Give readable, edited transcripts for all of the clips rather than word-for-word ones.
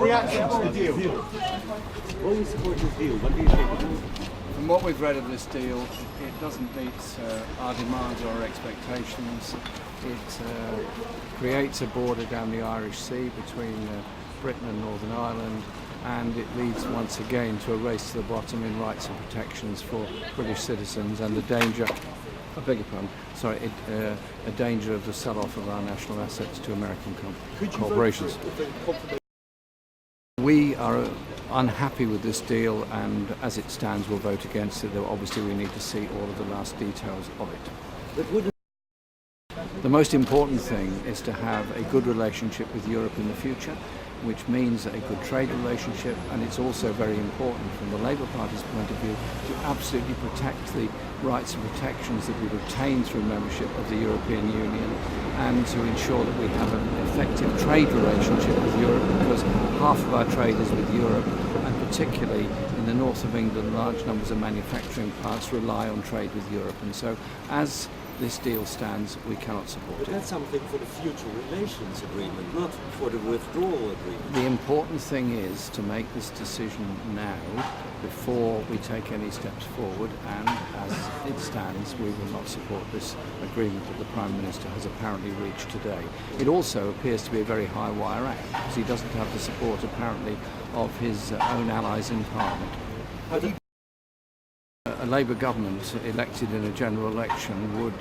Reaction to the deal. Will we support this deal? What do you think? From what we've read of this deal, it doesn't meet our demands or our expectations. It creates a border down the Irish Sea between Britain and Northern Ireland, and it leads once again to a race to the bottom in rights and protections for British citizens and the danger, I beg your pardon, sorry, a danger of the sell-off of our national assets to American corporations. We are unhappy with this deal, and as it stands we'll vote against it, though obviously we need to see all of the last details of it. The most important thing is to have a good relationship with Europe in the future, which means a good trade relationship, and it's also very important from the Labour Party's point of view to absolutely protect the rights and protections that we've obtained through membership of the European Union, and to ensure that we have an effective trade relationship with Europe, because half of our trade is with Europe, and particularly in the north of England large numbers of manufacturing plants rely on trade with Europe, and so as this deal stands, we cannot support it. But that's something for the future relations agreement, not for the withdrawal agreement. The important thing is to make this decision now before we take any steps forward, and as it stands, we will not support this agreement that the Prime Minister has apparently reached today. It also appears to be a very high-wire act, because he doesn't have the support apparently of his own allies in Parliament. A Labour government elected in a general election would,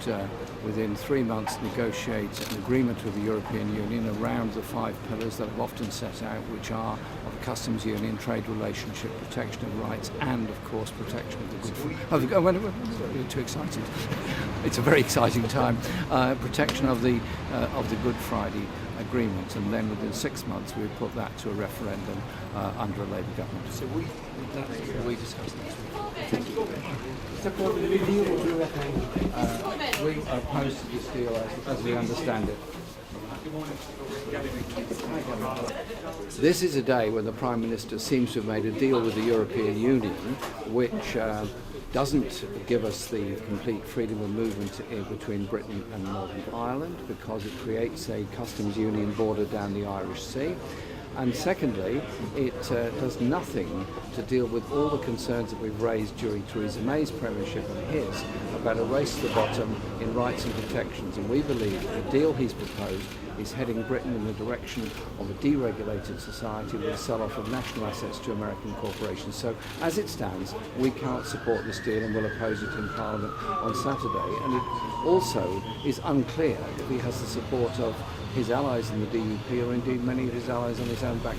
within 3 months, negotiate an agreement with the European Union around the 5 pillars that I've often set out, which are of a customs union, trade relationship, protection of rights, and of course protection of the good. You're too excited. It's a very exciting time. Protection of the Good Friday Agreement, and then within 6 months we would put that to a referendum under a Labour government. So we discussed this. Thank you. Support the deal, or do you reckon we are opposed to this deal as we understand it? This is a day when the Prime Minister seems to have made a deal with the European Union which doesn't give us the complete freedom of movement between Britain and Northern Ireland, because it creates a customs union border down the Irish Sea. And secondly, it does nothing to deal with all the concerns that we've raised during Theresa May's premiership and his about a race to the bottom in rights and protections. And we believe the deal he's proposed is heading Britain in the direction of a deregulated society with a sell-off of national assets to American corporations. So as it stands, we cannot support this deal and will oppose it in Parliament on Saturday. And it also is unclear if he has the support of his allies in the DUP, or indeed many of his allies on his own back.